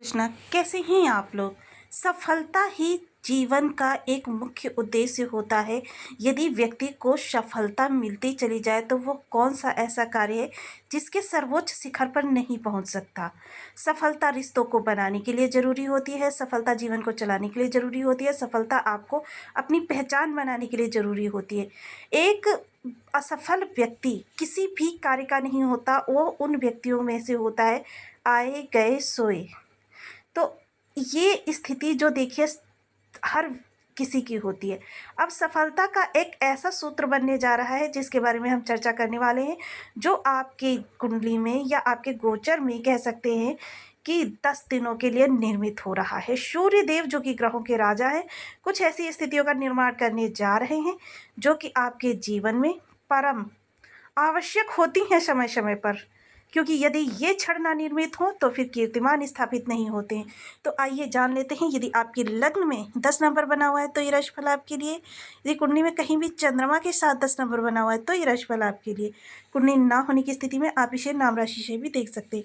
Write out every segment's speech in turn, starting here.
कृष्णा, कैसे हैं आप लोग। सफलता ही जीवन का एक मुख्य उद्देश्य होता है। यदि व्यक्ति को सफलता मिलती चली जाए तो वो कौन सा ऐसा कार्य है जिसके सर्वोच्च शिखर पर नहीं पहुंच सकता। सफलता रिश्तों को बनाने के लिए ज़रूरी होती है, सफलता जीवन को चलाने के लिए ज़रूरी होती है, सफलता आपको अपनी पहचान बनाने के लिए ज़रूरी होती है। एक असफल व्यक्ति किसी भी कार्य का नहीं होता, वो उन व्यक्तियों में से होता है आए गए सोए। तो ये स्थिति जो देखिए हर किसी की होती है। अब सफलता का एक ऐसा सूत्र बनने जा रहा है जिसके बारे में हम चर्चा करने वाले हैं, जो आपके कुंडली में या आपके गोचर में कह सकते हैं कि 10 दिनों के लिए निर्मित हो रहा है। सूर्य देव जो कि ग्रहों के राजा हैं, कुछ ऐसी स्थितियों का निर्माण करने जा रहे हैं जो कि आपके जीवन में परम आवश्यक होती हैं समय समय पर, क्योंकि यदि ये क्षण ना निर्मित हो तो फिर कीर्तिमान स्थापित नहीं होते हैं। तो आइए जान लेते हैं, यदि आपके लग्न में 10 नंबर बना हुआ है तो ये राशिफल आपके लिए। यदि कुंडली में कहीं भी चंद्रमा के साथ 10 नंबर बना हुआ है तो ये राशिफल आपके लिए। कुंडली ना होने की स्थिति में आप इसे नाम राशि से भी देख सकते हैं।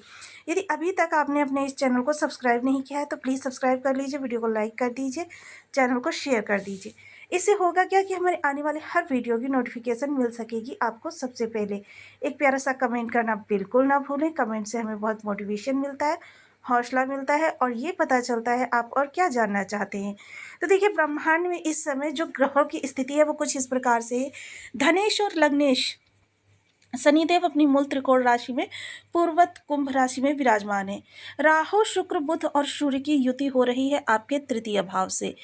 यदि अभी तक आपने अपने इस चैनल को सब्सक्राइब नहीं किया है तो प्लीज़ सब्सक्राइब कर लीजिए, वीडियो को लाइक कर दीजिए, चैनल को शेयर कर दीजिए। इससे होगा क्या कि हमारे आने वाले हर वीडियो की नोटिफिकेशन मिल सकेगी आपको सबसे पहले। एक प्यारा सा कमेंट करना बिल्कुल ना भूलें, कमेंट से हमें बहुत मोटिवेशन मिलता है, हौसला मिलता है और ये पता चलता है आप और क्या जानना चाहते हैं। तो देखिए, ब्रह्मांड में इस समय जो ग्रहों की स्थिति है वो कुछ इस प्रकार से है। धनेश और लग्नेश शनिदेव अपनी मूल त्रिकोण राशि में पूर्वत कुंभ राशि में विराजमान है। राहु शुक्र बुध और सूर्य की युति हो रही है आपके तृतीय भाव से।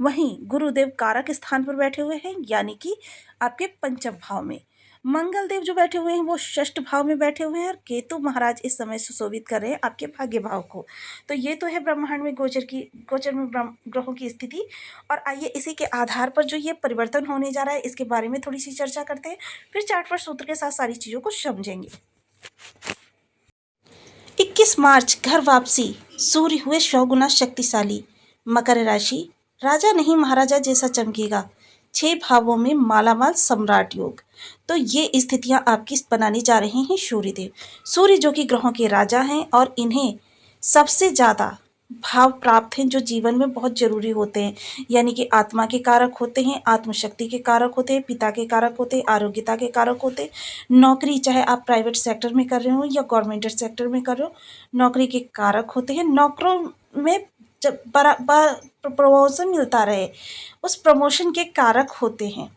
वहीं गुरुदेव कारक स्थान पर बैठे हुए हैं, यानी कि आपके पंचम भाव में। मंगल देव जो बैठे हुए हैं वो षष्ठ भाव में बैठे हुए हैं और केतु महाराज इस समय सुशोभित कर रहे हैं आपके भाग्य भाव को। तो ये तो है ब्रह्मांड में गोचर में ग्रहों की स्थिति। और आइए इसी के आधार पर जो ये परिवर्तन होने जा रहा है इसके बारे में थोड़ी सी चर्चा करते हैं, फिर चार्ट पर सूत्र के साथ सारी चीज़ों को समझेंगे। 21 मार्च घर वापसी, सूर्य हुए 100 गुना शक्तिशाली। मकर राशि, राजा नहीं महाराजा जैसा चमकेगा। 6 भावों में मालामाल सम्राट योग। तो ये स्थितियां आपकी बनाने जा रहे हैं सूर्यदेव। सूर्य जो कि ग्रहों के राजा हैं और इन्हें सबसे ज़्यादा भाव प्राप्त हैं जो जीवन में बहुत जरूरी होते हैं, यानी कि आत्मा के कारक होते हैं, आत्मशक्ति के कारक होते हैं, पिता के कारक होते हैं, आरोग्यता के कारक होते हैं। नौकरी चाहे आप प्राइवेट सेक्टर में कर रहे हो या गवर्नमेंट सेक्टर में कर रहे हो, नौकरी के कारक होते हैं। नौकरों में जब प्रमोशन मिलता रहे उस प्रमोशन के कारक होते हैं।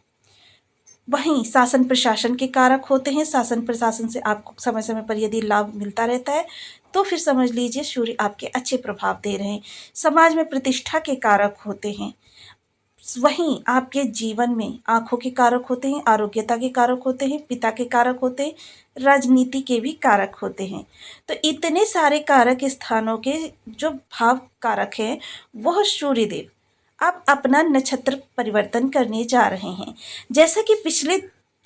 वहीं शासन प्रशासन के कारक होते हैं, शासन प्रशासन से आपको समय समय पर यदि लाभ मिलता रहता है तो फिर समझ लीजिए सूर्य आपके अच्छे प्रभाव दे रहे हैं। समाज में प्रतिष्ठा के कारक होते हैं। वहीं आपके जीवन में आंखों के कारक होते हैं, आरोग्यता के कारक होते हैं, पिता के कारक होते हैं, राजनीति के भी कारक होते हैं। तो इतने सारे कारक स्थानों के जो भाव कारक हैं वह सूर्यदेव अब अपना नक्षत्र परिवर्तन करने जा रहे हैं। जैसा कि पिछले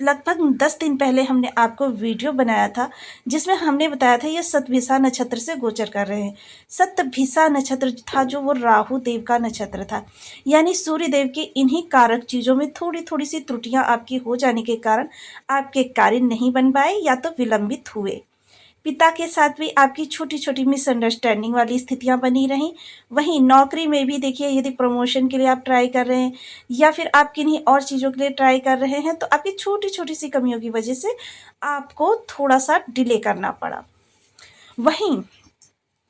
लगभग 10 दिन पहले हमने आपको वीडियो बनाया था जिसमें हमने बताया था ये सतभिषा नक्षत्र से गोचर कर रहे हैं। सतभिषा नक्षत्र था जो वो राहु देव का नक्षत्र था, यानी सूर्य देव के इन्हीं कारक चीज़ों में थोड़ी थोड़ी सी त्रुटियां आपकी हो जाने के कारण आपके कार्य नहीं बन पाए या तो विलंबित हुए। पिता के साथ भी आपकी छोटी छोटी मिसअंडरस्टैंडिंग वाली स्थितियां बनी रहीं। वहीं नौकरी में भी देखिए, यदि प्रमोशन के लिए आप ट्राई कर रहे हैं या फिर आप किन्हीं और चीज़ों के लिए ट्राई कर रहे हैं तो आपकी छोटी छोटी सी कमियों की वजह से आपको थोड़ा सा डिले करना पड़ा। वहीं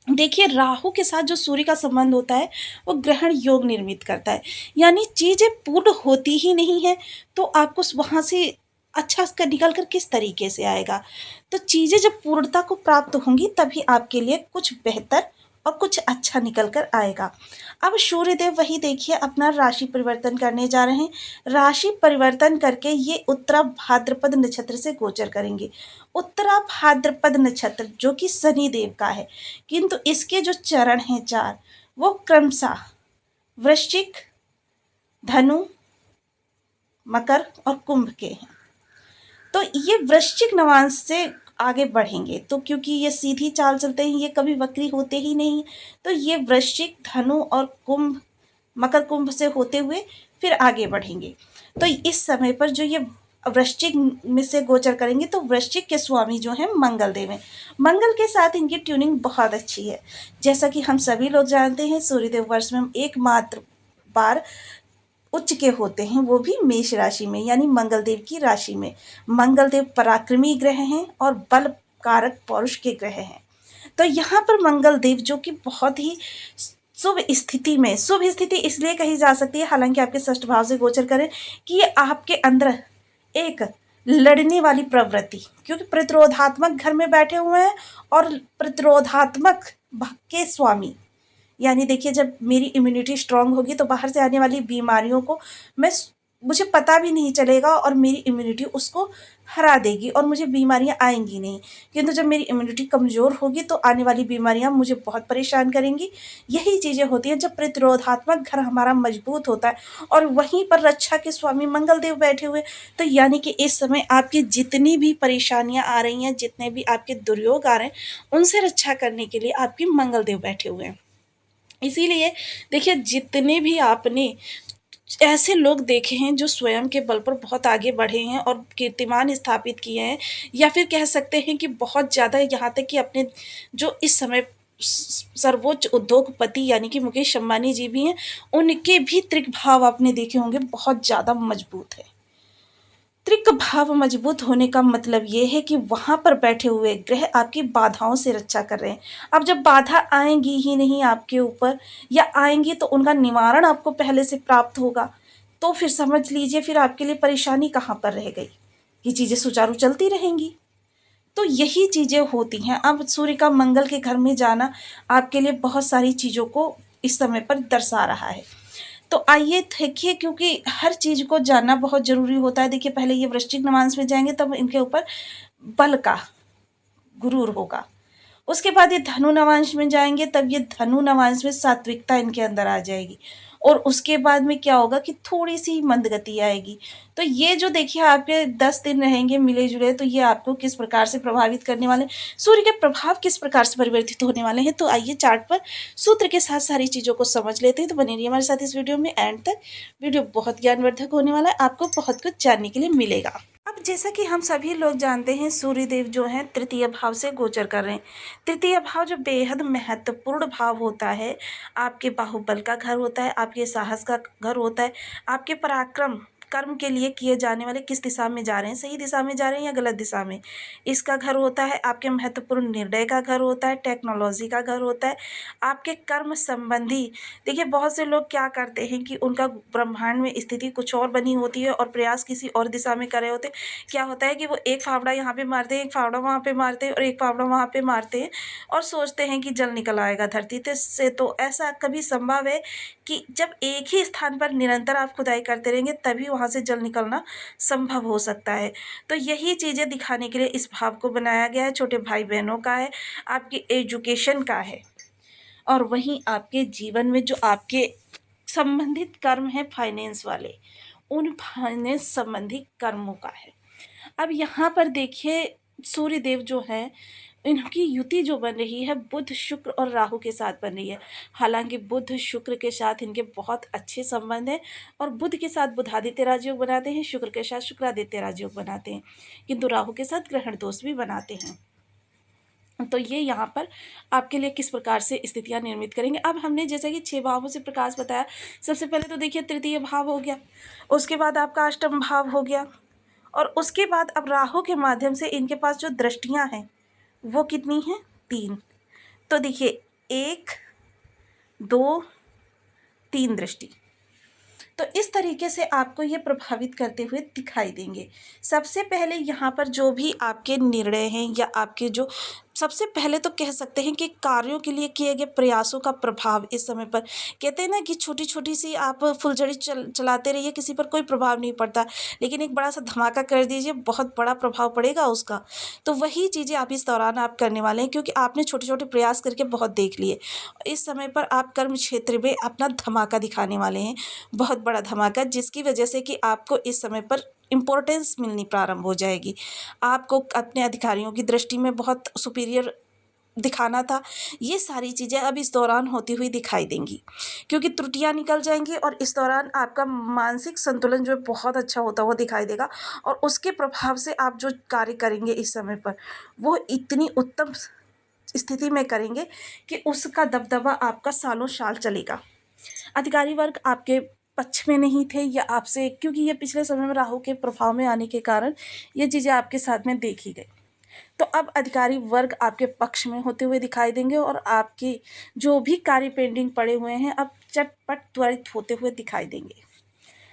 देखिए, राहु के साथ जो सूर्य का संबंध होता है वो ग्रहण योग निर्मित करता है, यानी चीज़ें पूर्ण होती ही नहीं है तो आपको वहाँ से अच्छा उसका निकल कर किस तरीके से आएगा। तो चीज़ें जब पूर्णता को प्राप्त होंगी तभी आपके लिए कुछ बेहतर और कुछ अच्छा निकल कर आएगा। अब सूर्यदेव वही देखिए अपना राशि परिवर्तन करने जा रहे हैं। राशि परिवर्तन करके ये उत्तरा भाद्रपद नक्षत्र से गोचर करेंगे। उत्तरा भाद्रपद नक्षत्र जो कि शनिदेव का है, किंतु इसके जो चरण हैं 4 वो क्रमशः वृश्चिक, धनु, मकर और कुंभ के हैं। तो ये वृश्चिक नवांश से आगे बढ़ेंगे, तो क्योंकि ये सीधी चाल चलते हैं, ये कभी वक्री होते ही नहीं, तो ये वृश्चिक, धनु और कुंभ, मकर कुंभ से होते हुए फिर आगे बढ़ेंगे। तो इस समय पर जो ये वृश्चिक में से गोचर करेंगे तो वृश्चिक के स्वामी जो हैं मंगल देव हैं। मंगल के साथ इनकी ट्यूनिंग बहुत अच्छी है। जैसा कि हम सभी लोग जानते हैं सूर्यदेव वर्ष में एकमात्र बार उच्च के होते हैं, वो भी मेष राशि में, यानी मंगल देव की राशि में। मंगल देव पराक्रमी ग्रह हैं और बल कारक पौरुष के ग्रह हैं। तो यहाँ पर मंगल देव जो कि बहुत ही शुभ स्थिति में, शुभ स्थिति इसलिए कही जा सकती है हालांकि आपके षष्ठ भाव से गोचर करें कि ये आपके अंदर एक लड़ने वाली प्रवृत्ति, क्योंकि प्रतिरोधात्मक घर में बैठे हुए हैं और प्रतिरोधात्मक भाव के स्वामी, यानी देखिए जब मेरी इम्यूनिटी स्ट्रांग होगी तो बाहर से आने वाली बीमारियों को मुझे पता भी नहीं चलेगा और मेरी इम्यूनिटी उसको हरा देगी और मुझे बीमारियां आएंगी नहीं। किंतु जब मेरी इम्यूनिटी कमज़ोर होगी तो आने वाली बीमारियां मुझे बहुत परेशान करेंगी। यही चीज़ें होती हैं जब प्रतिरोधात्मक घर हमारा मजबूत होता है और वहीं पर रक्षा के स्वामी मंगल देव बैठे हुए। तो यानी कि इस समय आपकी जितनी भी परेशानियाँ आ रही हैं, जितने भी आपके दुर्योग आ रहे हैं, उनसे रक्षा करने के लिए आपके मंगल देव बैठे हुए हैं। इसीलिए देखिए जितने भी आपने ऐसे लोग देखे हैं जो स्वयं के बल पर बहुत आगे बढ़े हैं और कीर्तिमान स्थापित किए हैं, या फिर कह सकते हैं कि बहुत ज़्यादा, यहाँ तक कि अपने जो इस समय सर्वोच्च उद्योगपति यानी कि मुकेश अंबानी जी भी हैं, उनके भी त्रिक भाव आपने देखे होंगे बहुत ज़्यादा मजबूत है। त्रिक भाव मजबूत होने का मतलब ये है कि वहाँ पर बैठे हुए ग्रह आपकी बाधाओं से रक्षा कर रहे हैं। अब जब बाधा आएंगी ही नहीं आपके ऊपर, या आएंगी तो उनका निवारण आपको पहले से प्राप्त होगा, तो फिर समझ लीजिए फिर आपके लिए परेशानी कहाँ पर रह गई, ये चीज़ें सुचारू चलती रहेंगी। तो यही चीज़ें होती हैं। अब सूर्य का मंगल के घर में जाना आपके लिए बहुत सारी चीज़ों को इस समय पर दर्शा रहा है। तो आइए देखिए, क्योंकि हर चीज़ को जानना बहुत ज़रूरी होता है। देखिए पहले ये वृश्चिक नवांश में जाएंगे तब इनके ऊपर बल का गुरूर होगा, उसके बाद ये धनु नवांश में जाएंगे तब ये धनु नवांश में सात्विकता इनके अंदर आ जाएगी, और उसके बाद में क्या होगा कि थोड़ी सी मंदगति आएगी। तो ये जो देखिए आपके 10 दिन रहेंगे मिले जुले, तो ये आपको किस प्रकार से प्रभावित करने वाले, सूर्य के प्रभाव किस प्रकार से परिवर्तित होने वाले हैं। तो आइए चार्ट पर सूत्र के साथ सारी चीज़ों को समझ लेते हैं। तो बने रहिए हमारे साथ इस वीडियो में एंड तक। वीडियो बहुत ज्ञानवर्धक होने वाला है, आपको बहुत कुछ जानने के लिए मिलेगा। अब जैसा कि हम सभी लोग जानते हैं सूर्य देव जो हैं तृतीय भाव से गोचर कर रहे हैं। तृतीय भाव जो बेहद महत्वपूर्ण भाव होता है, आपके बाहुबल का घर होता है, आपके साहस का घर होता है, आपके पराक्रम कर्म के लिए किए जाने वाले किस दिशा में जा रहे हैं, सही दिशा में जा रहे हैं या गलत दिशा में, इसका घर होता है। आपके महत्वपूर्ण निर्णय का घर होता है, टेक्नोलॉजी का घर होता है, आपके कर्म संबंधी। देखिए बहुत से लोग क्या करते हैं कि उनका ब्रह्मांड में स्थिति कुछ और बनी होती है और प्रयास किसी और दिशा में कर रहे होते हैं। क्या होता है कि वो एक फावड़ा यहाँ पे मारते हैं, एक फावड़ा वहाँ पे मारते हैं और एक फावड़ा वहाँ पे मारते हैं और सोचते हैं कि जल निकल आएगा धरती से। तो ऐसा कभी संभव है कि जब एक ही स्थान पर निरंतर आप खुदाई करते रहेंगे तभी वहाँ से जल निकलना संभव हो सकता है। तो यही चीज़ें दिखाने के लिए इस भाव को बनाया गया है। छोटे भाई बहनों का है, आपकी एजुकेशन का है, और वहीं आपके जीवन में जो आपके संबंधित कर्म है फाइनेंस वाले, उन फाइनेंस संबंधी कर्मों का है। अब यहाँ पर देखिए सूर्य देव जो हैं, इनकी युति जो बन रही है बुध शुक्र और राहु के साथ बन रही है। हालांकि बुध शुक्र के साथ इनके बहुत अच्छे संबंध हैं और बुध के साथ बुधादित्य राजयोग बनाते हैं, शुक्र के साथ शुक्रादित्य राजयोग बनाते हैं, किंतु राहु के साथ ग्रहण दोष भी बनाते हैं। तो ये यहाँ पर आपके लिए किस प्रकार से स्थितियाँ निर्मित करेंगे। अब हमने जैसा कि 6 भावों से प्रकाश बताया, सबसे पहले तो देखिए तृतीय भाव हो गया, उसके बाद आपका अष्टम भाव हो गया, और उसके बाद अब राहु के माध्यम से इनके पास जो दृष्टियाँ हैं वो कितनी हैं, 3। तो देखिए 1 2 3 दृष्टि, तो इस तरीके से आपको ये प्रभावित करते हुए दिखाई देंगे। सबसे पहले यहाँ पर जो भी आपके निर्णय हैं या आपके जो सबसे पहले तो कह सकते हैं कि कार्यों के लिए किए गए प्रयासों का प्रभाव इस समय पर, कहते हैं ना कि छोटी छोटी सी आप फुलझड़ी चलाते रहिए, किसी पर कोई प्रभाव नहीं पड़ता, लेकिन एक बड़ा सा धमाका कर दीजिए, बहुत बड़ा प्रभाव पड़ेगा उसका। तो वही चीज़ें आप इस दौरान आप करने वाले हैं, क्योंकि आपने छोटे छोटे प्रयास करके बहुत देख लिए। इस समय पर आप कर्म क्षेत्र में अपना धमाका दिखाने वाले हैं, बहुत बड़ा धमाका, जिसकी वजह से कि आपको इस समय पर इम्पोर्टेंस मिलनी प्रारंभ हो जाएगी। आपको अपने अधिकारियों की दृष्टि में बहुत सुपीरियर दिखाना था, ये सारी चीज़ें अब इस दौरान होती हुई दिखाई देंगी, क्योंकि त्रुटियां निकल जाएंगी और इस दौरान आपका मानसिक संतुलन जो है बहुत अच्छा होता हुआ दिखाई देगा। और उसके प्रभाव से आप जो कार्य करेंगे इस समय पर, वो इतनी उत्तम स्थिति में करेंगे कि उसका दबदबा आपका सालों साल चलेगा। अधिकारी वर्ग आपके पक्ष में नहीं थे या आपसे, क्योंकि ये पिछले समय में राहु के प्रभाव में आने के कारण ये चीज़ें आपके साथ में देखी गई। तो अब अधिकारी वर्ग आपके पक्ष में होते हुए दिखाई देंगे और आपके जो भी कार्य पेंडिंग पड़े हुए हैं अब चटपट त्वरित होते हुए दिखाई देंगे।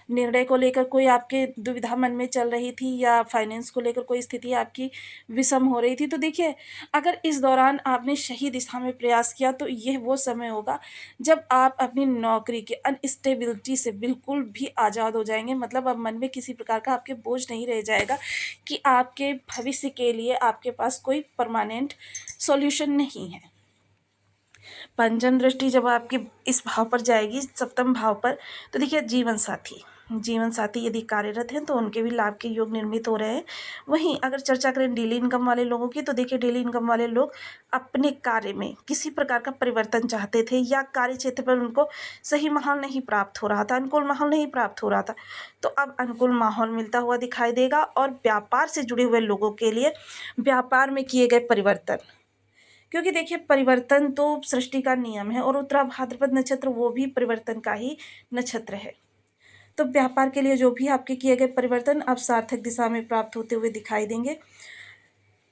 निर्णय को लेकर कोई आपके दुविधा मन में चल रही थी या फाइनेंस को लेकर कोई स्थिति आपकी विषम हो रही थी, तो देखिए अगर इस दौरान आपने सही दिशा में प्रयास किया तो यह वो समय होगा जब आप अपनी नौकरी के अनस्टेबिलिटी से बिल्कुल भी आज़ाद हो जाएंगे। मतलब अब मन में किसी प्रकार का आपके बोझ नहीं रह जाएगा कि आपके भविष्य के लिए आपके पास कोई परमानेंट सॉल्यूशन नहीं है। पंचम दृष्टि जब आपके इस भाव पर जाएगी, सप्तम भाव पर, तो देखिए जीवन साथी यदि कार्यरत हैं तो उनके भी लाभ के योग निर्मित हो रहे हैं। वहीं अगर चर्चा करें डेली इनकम वाले लोगों की, तो देखिए डेली इनकम वाले लोग अपने कार्य में किसी प्रकार का परिवर्तन चाहते थे या कार्य क्षेत्र पर उनको सही माहौल नहीं प्राप्त हो रहा था, अनुकूल माहौल नहीं प्राप्त हो रहा था, तो अब अनुकूल माहौल मिलता हुआ दिखाई देगा। और व्यापार से जुड़े हुए लोगों के लिए व्यापार में किए गए परिवर्तन, क्योंकि देखिए परिवर्तन तो सृष्टि का नियम है और उत्तरा भाद्रपद नक्षत्र वो भी परिवर्तन का ही नक्षत्र है। तो व्यापार के लिए जो भी आपके किए गए परिवर्तन अब सार्थक दिशा में प्राप्त होते हुए दिखाई देंगे।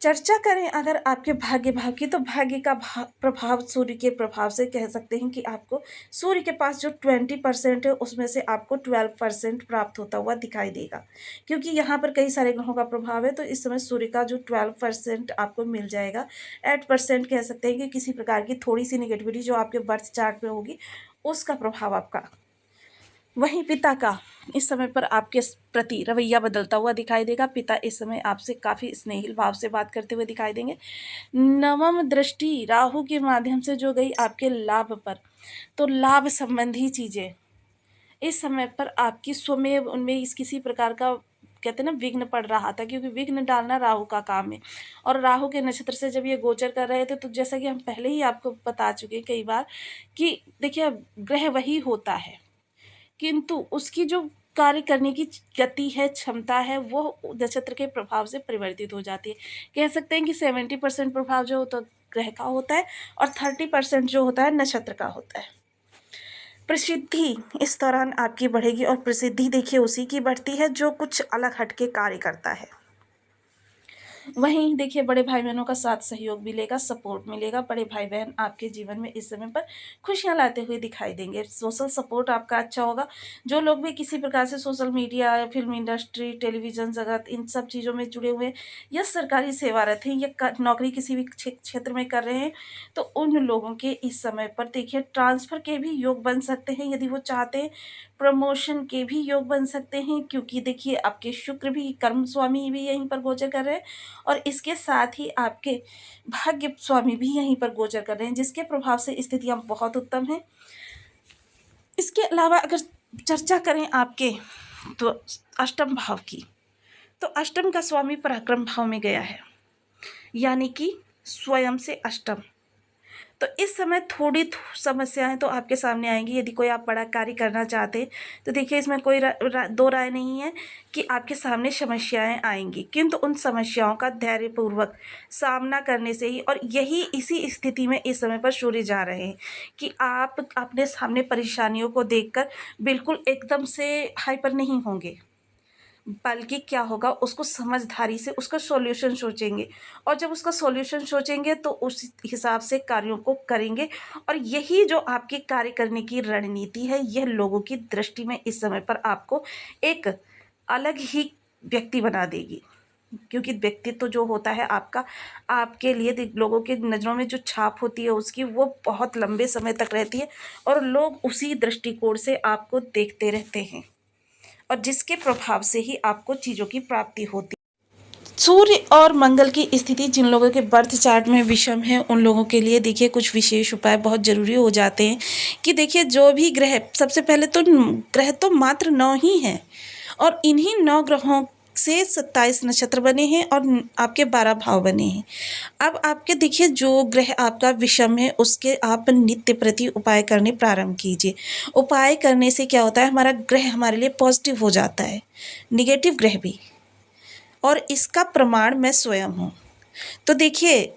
चर्चा करें अगर आपके भाग्य भाव की, तो भाग्य का प्रभाव सूर्य के प्रभाव से कह सकते हैं कि आपको सूर्य के पास जो 20% है उसमें से आपको 12% प्राप्त होता हुआ दिखाई देगा, क्योंकि यहाँ पर कई सारे ग्रहों का प्रभाव है। तो इस समय सूर्य का जो 12% आपको मिल जाएगा। 8% कह सकते हैं कि किसी प्रकार की थोड़ी सी निगेटिविटी जो आपके बर्थ चार्ट में होगी उसका प्रभाव आपका। वहीं पिता का इस समय पर आपके प्रति रवैया बदलता हुआ दिखाई देगा। पिता इस समय आपसे काफ़ी स्नेहिल भाव से बात करते हुए दिखाई देंगे। नवम दृष्टि राहु के माध्यम से जो गई आपके लाभ पर, तो लाभ संबंधी चीज़ें इस समय पर आपकी स्वमेव उनमें इस किसी प्रकार का कहते हैं ना विघ्न पड़ रहा था, क्योंकि विघ्न डालना राहु का काम है। और राहु के नक्षत्र से जब ये गोचर कर रहे थे, तो जैसा कि हम पहले ही आपको बता चुके कई बार कि देखिए ग्रह वही होता है, किंतु उसकी जो कार्य करने की गति है, क्षमता है, वो नक्षत्र के प्रभाव से परिवर्तित हो जाती है। कह सकते हैं कि 70% प्रभाव जो होता ग्रह का होता है और 30% जो होता है नक्षत्र का होता है। प्रसिद्धि इस दौरान आपकी बढ़ेगी और प्रसिद्धि देखिए उसी की बढ़ती है जो कुछ अलग हटके कार्य करता है। वहीं देखिए बड़े भाई बहनों का साथ सहयोग मिलेगा, सपोर्ट मिलेगा। बड़े भाई बहन आपके जीवन में इस समय पर खुशियां लाते हुए दिखाई देंगे। सोशल सपोर्ट आपका अच्छा होगा। जो लोग भी किसी प्रकार से social media, film industry, television जगत, इन सब चीज़ों में जुड़े हुए हैं या सरकारी सेवारत हैं या नौकरी किसी भी क्षेत्र में कर रहे हैं, तो उन लोगों के इस समय पर देखिए ट्रांसफ़र के भी योग बन सकते हैं यदि वो चाहते हैं। प्रमोशन के भी योग बन सकते हैं, क्योंकि देखिए आपके शुक्र भी, कर्म स्वामी भी यहीं पर गोचर कर रहे हैं और इसके साथ ही आपके भाग्य स्वामी भी यहीं पर गोचर कर रहे हैं, जिसके प्रभाव से स्थितियां बहुत उत्तम हैं। इसके अलावा अगर चर्चा करें आपके तो अष्टम भाव की, तो अष्टम का स्वामी पराक्रम भाव में गया है, यानी कि स्वयं से अष्टम। तो इस समय थोड़ी समस्याएं तो आपके सामने आएंगी। यदि कोई आप बड़ा कार्य करना चाहते हैं तो देखिए इसमें कोई दो राय नहीं है कि आपके सामने समस्याएं आएंगी, किंतु उन समस्याओं का धैर्यपूर्वक सामना करने से ही, और यही इसी स्थिति में इस समय पर सूर्य जा रहे हैं कि आप अपने सामने परेशानियों को देखकर बिल्कुल एकदम से हाइपर नहीं होंगे, बल्कि क्या होगा उसको समझदारी से उसका सॉल्यूशन सोचेंगे, और जब उसका सॉल्यूशन सोचेंगे तो उस हिसाब से कार्यों को करेंगे। और यही जो आपके कार्य करने की रणनीति है, यह लोगों की दृष्टि में इस समय पर आपको एक अलग ही व्यक्ति बना देगी, क्योंकि व्यक्तित्व जो होता है आपका, आपके लिए लोगों की नज़रों में जो छाप होती है उसकी, वो बहुत लंबे समय तक रहती है और लोग उसी दृष्टिकोण से आपको देखते रहते हैं, और जिसके प्रभाव से ही आपको चीज़ों की प्राप्ति होती है। सूर्य और मंगल की स्थिति जिन लोगों के बर्थ चार्ट में विषम है, उन लोगों के लिए देखिए कुछ विशेष उपाय बहुत ज़रूरी हो जाते हैं कि देखिए जो भी ग्रह, सबसे पहले तो ग्रह तो मात्र 9 ही हैं और इन्हीं 9 ग्रहों से 27 नक्षत्र बने हैं और आपके 12 भाव बने हैं। अब आपके देखिए जो ग्रह आपका विषम है उसके आप नित्य प्रति उपाय करने प्रारंभ कीजिए। उपाय करने से क्या होता है, हमारा ग्रह हमारे लिए पॉजिटिव हो जाता है, निगेटिव ग्रह भी, और इसका प्रमाण मैं स्वयं हूँ। तो देखिए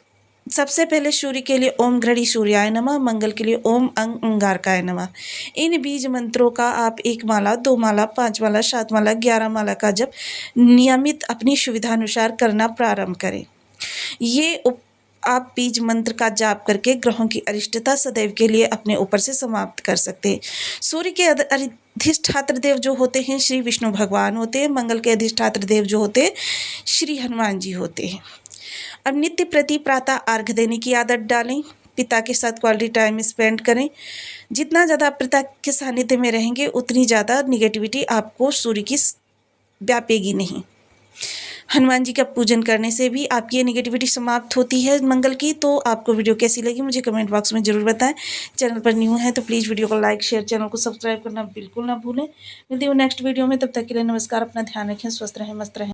सबसे पहले सूर्य के लिए ओम घड़ी सूर्याय नमः, मंगल के लिए ओम अंगारकाय नमः। इन बीज मंत्रों का आप 1 माला, 2 माला, 5 माला, 7 माला, 11 माला का जप नियमित अपनी सुविधानुसार करना प्रारंभ करें। ये आप बीज मंत्र का जाप करके ग्रहों की अरिष्टता सदैव के लिए अपने ऊपर से समाप्त कर सकते हैं। सूर्य के अधिष्ठात्र देव जो होते हैं श्री विष्णु भगवान होते हैं। मंगल के अधिष्ठात्र देव जो होते हैं श्री हनुमान जी होते हैं। अब नित्य प्रति प्रातः अर्घ्य देने की आदत डालें। पिता के साथ क्वालिटी टाइम स्पेंड करें। जितना ज़्यादा आप पिता के सानिध्य में रहेंगे उतनी ज़्यादा निगेटिविटी आपको सूर्य की व्यापेगी नहीं। हनुमान जी का पूजन करने से भी आपकी ये निगेटिविटी समाप्त होती है मंगल की। तो आपको वीडियो कैसी लगी मुझे कमेंट बॉक्स में ज़रूर बताएं। चैनल पर न्यू है तो प्लीज़ वीडियो को लाइक शेयर, चैनल को सब्सक्राइब करना बिल्कुल ना भूलें। मिलती हूँ नेक्स्ट वीडियो में, तब तक के लिए नमस्कार। अपना ध्यान रखें, स्वस्थ रहें, मस्त रहें।